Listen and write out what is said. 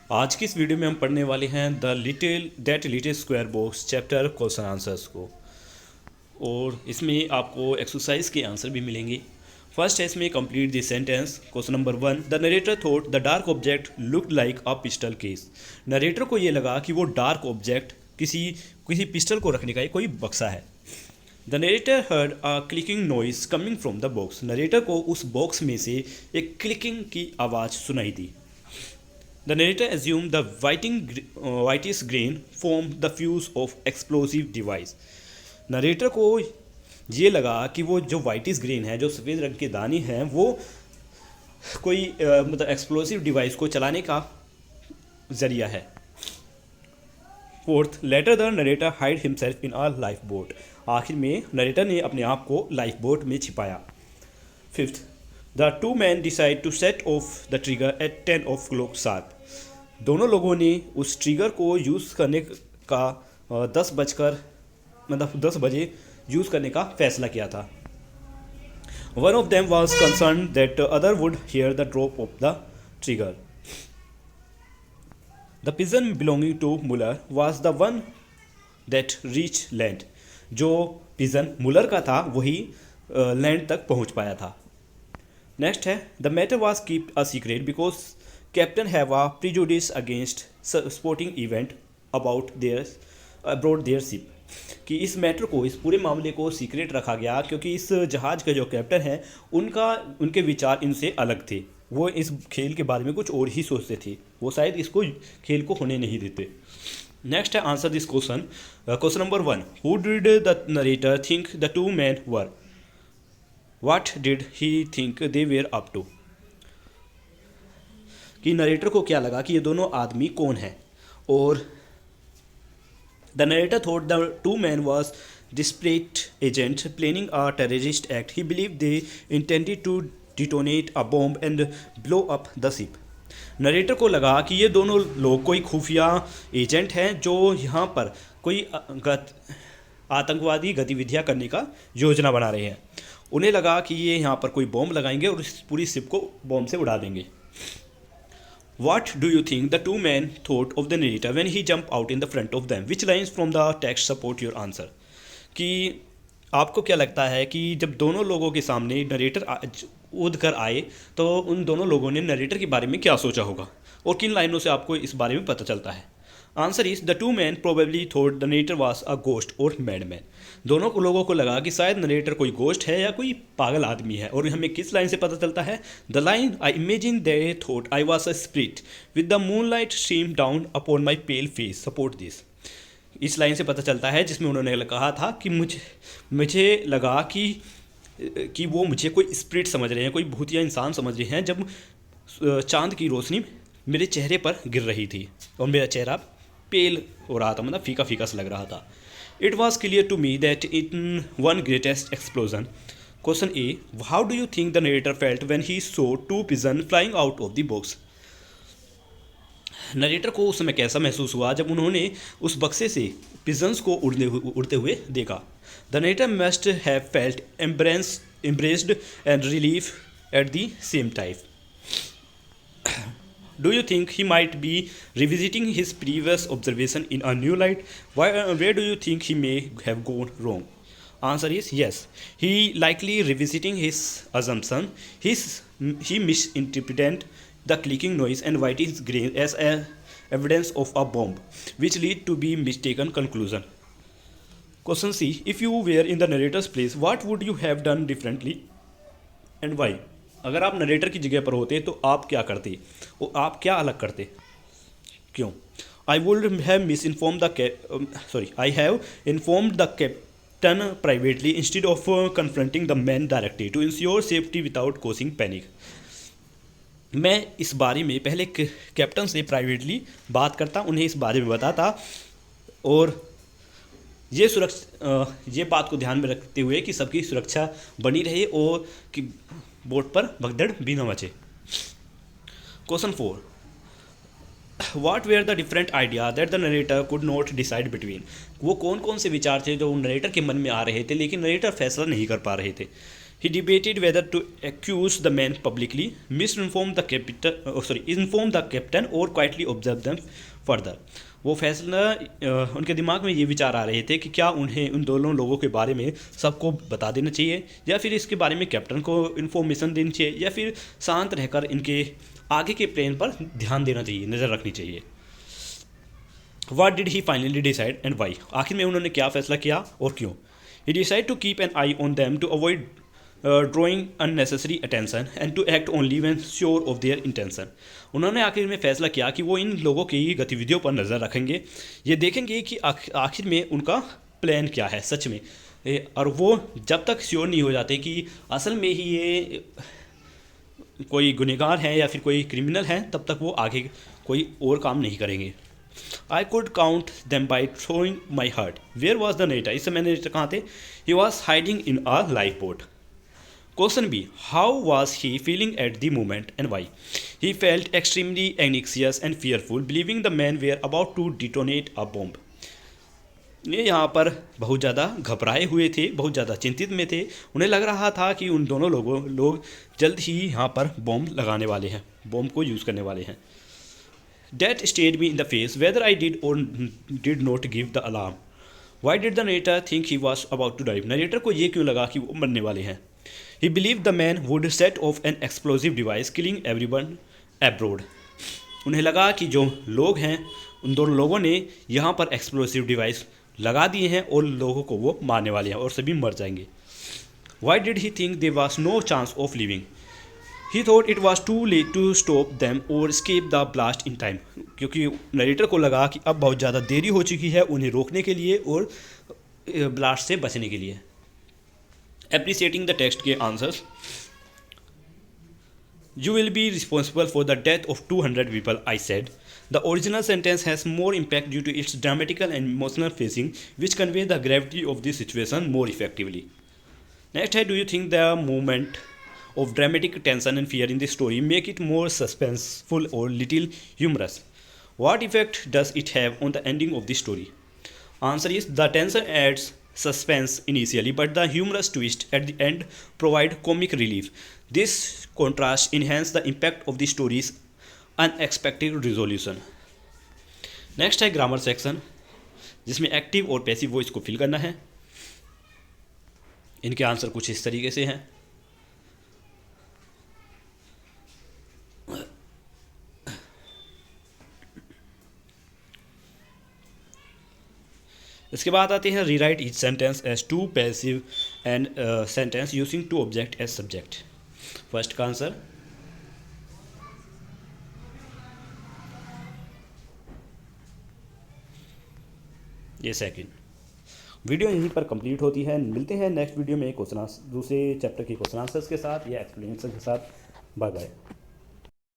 आज की इस वीडियो में हम पढ़ने वाले हैं the little square box chapter question answers को। और इसमें आपको एक्सरसाइज के आंसर भी मिलेंगे। फर्स्ट है इसमें complete this sentence. Question number 1, the narrator thought the dark object looked like a pistol case. Narrator को ये लगा कि वो डार्क ऑब्जेक्ट किसी किसी पिस्टल को रखने का एक कोई बक्सा है। The narrator heard a clicking noise coming from the box. Narrator को उस बॉक्स में से एक क्लिकिंग की आवाज़ सुनाई दी। The narrator assumed the whitish grain formed the fuse of explosive device. Narrator को ये लगा कि वो जो वाइटिस ग्रेन है, जो सफ़ेद रंग के दाने हैं, वो कोई मतलब एक्सप्लोसिव डिवाइस को चलाने का जरिया है। Fourth, later the narrator hide himself in a life boat. आखिर में नरेटर ने अपने आप को लाइफ बोट में छिपाया। Fifth, the two man decide to set off the trigger at 10 o'clock sharp. दोनों लोगों ने उस ट्रिगर को यूज़ करने का 10 बजे यूज़ करने का फैसला किया था। One of them was concern that other would hear the drop of the trigger. The pigeon belonging to Muller was the one that reach land. जो पिजन मुलर का था वही लैंड तक पहुंच पाया था। नेक्स्ट है, the matter was keep a secret because captain have a prejudice against sporting event about their ship. कि इस मैटर को, इस पूरे मामले को सीक्रेट रखा गया क्योंकि इस जहाज़ के जो कैप्टन हैं उनके विचार इनसे अलग थे। वो इस खेल के बारे में कुछ और ही सोचते थे, वो शायद इसको खेल को होने नहीं देते। नेक्स्ट है, answer this question. Question number 1, who did the narrator think the two man were. What did he think they were up to. कि नरेटर को क्या लगा कि ये दोनों आदमी कौन हैं। और the narrator thought the two man was displaced agent planning a terrorist act. He believe they intended to detonate a bomb and blow up the ship. Narrator को लगा कि ये दोनों लोग कोई खुफिया एजेंट हैं जो यहाँ पर कोई आतंकवादी गतिविधियाँ करने का योजना बना रहे हैं। उन्हें लगा कि ये यहाँ पर कोई बॉम्ब लगाएंगे और इस पूरी शिप को बॉम्ब से उड़ा देंगे। What do you think the two men thought of the narrator when he jumped out in the front of them? Which lines from the text support your answer? कि आपको क्या लगता है कि जब दोनों लोगों के सामने नरेटर कूद कर आए तो उन दोनों लोगों ने नरेटर के बारे में क्या सोचा होगा और किन लाइनों से आपको इस बारे में पता चलता है। Answer is the two man probably thought the narrator was a ghost और मैडमैन। दोनों को लोगों को लगा कि शायद नरेटर कोई गोस्ट है या कोई पागल आदमी है। और हमें किस लाइन से पता चलता है? The line, I imagine they thought I was a spirit with the moonlight stream down upon my pale face support this. इस लाइन से पता चलता है जिसमें उन्होंने कहा था कि मुझे लगा कि वो मुझे कोई स्पिरिट समझ रहे हैं, कोई भूतिया इंसान समझ रहे हैं जब चांद की रोशनी मेरे चेहरे पर गिर रही थी और मेरा चेहरा पेल हो रहा था, मतलब फीका फीका सा लग रहा था। It was clear to me that in one greatest explosion. Question A, how do you think the narrator felt when he saw two pigeon flying out of the box. Narrator को उस समय कैसा महसूस हुआ जब उन्होंने उस बक्से से पिजन्स को उड़ते हुए देखा। The narrator must have felt embraced and relief at the same time. Do you think he might be revisiting his previous observation in a new light? Where do you think he may have gone wrong? Answer is yes. He likely revisiting his assumption. He misinterpreted the clicking noise and whitish grain as evidence of a bomb, which lead to be mistaken conclusion. Question C. If you were in the narrator's place, what would you have done differently and why? अगर आप narrator की जगह पर होते तो आप क्या करते और आप क्या अलग करते, क्यों? I would have misinform I have informed the captain privately instead of confronting the man directly to ensure safety without causing panic. मैं इस बारे में पहले कैप्टन से प्राइवेटली बात करता, उन्हें इस बारे में बताता और ये बात को ध्यान में रखते हुए कि सबकी सुरक्षा बनी रहे और कि बोट पर भगदड़ भी न मचे। Question 4, what were the different idea that the narrator could not decide between. वो कौन कौन से विचार थे जो नरेटर के मन में आ रहे थे लेकिन नरेटर फैसला नहीं कर पा रहे थे। He debated whether to accuse the men publicly, inform the captain or quietly observe them further. वो फैसला उनके दिमाग में ये विचार आ रहे थे कि क्या उन्हें उन दोनों लोगों के बारे में सबको बता देना चाहिए या फिर इसके बारे में कैप्टन को इन्फॉर्मेशन देनी चाहिए या फिर शांत रहकर इनके आगे के प्लान पर ध्यान देना चाहिए, नज़र रखनी चाहिए. What did he finally decide and why? आखिर में उन्होंने क्या फैसला किया और क्यों? He decided to keep an eye on them to avoid drawing unnecessary attention and to act only when sure of their intention. उन्होंने आखिर में फैसला किया कि वो इन लोगों की गतिविधियों पर नज़र रखेंगे, ये देखेंगे कि आखिर में उनका प्लान क्या है सच में, और वो जब तक श्योर नहीं हो जाते कि असल में ही ये कोई गुनहगार हैं या फिर कोई क्रिमिनल हैं, तब तक वो आगे कोई और काम नहीं करेंगे. I could count them by throwing my heart. Where was the narrator? इस समय narrator कहाँ थे? He was hiding in a lifeboat. Question B. How was he feeling at the moment and why? He felt extremely anxious and fearful, believing the men were about to detonate a bomb. ये यहाँ पर बहुत ज़्यादा घबराए हुए थे, बहुत ज़्यादा चिंतित में थे. उन्हें लग रहा था कि उन दोनों लोग जल्द ही यहाँ पर बॉम्ब लगाने वाले हैं, बॉम्ब को यूज़ करने वाले हैं. That stared me in the face, whether I did or did not give the alarm. Why did the narrator think he was about to die? Narrator को ये क्यों लगा कि वो मरने वाले हैं? He believed the man would set off an explosive device, killing everyone abroad. उन्हें लगा कि जो लोग हैं, उन दोनों लोगों ने यहाँ पर एक्सप्लोसिव डिवाइस लगा दिए हैं और लोगों को वो मारने वाले हैं और सभी मर जाएंगे. Why did he think there was no chance of living? He thought it was too late to stop them or escape the blast in time. क्योंकि नरेटर को लगा कि अब बहुत ज़्यादा देरी हो चुकी है उन्हें रोकने के लिए और ब्लास्ट से बचने के लिए. Appreciating the text के answers. You will be responsible for the death of 200 people, I said. The original sentence has more impact due to its dramatical and emotional phrasing, which convey the gravity of the situation more effectively. Next, do you think the moment of dramatic tension and fear in the story make it more suspenseful or little humorous? What effect does it have on the ending of the story? Answer is the tension adds suspense initially, but the humorous twist at the end provide comic relief. This contrast enhance the impact of the story's unexpected resolution. Next है grammar section, जिसमें active और passive voice को fill करना है. इनके answer कुछ इस तरीके से हैं. इसके बाद आते हैं rewrite each sentence as to passive and sentence using two object as subject. First का आंसर ये सेकंड. वीडियो यहीं पर कंप्लीट होती है. मिलते हैं नेक्स्ट वीडियो में क्वेश्चन दूसरे चैप्टर के क्वेश्चन आंसर्स के साथ या एक्सप्लेनेशन के साथ. Bye bye.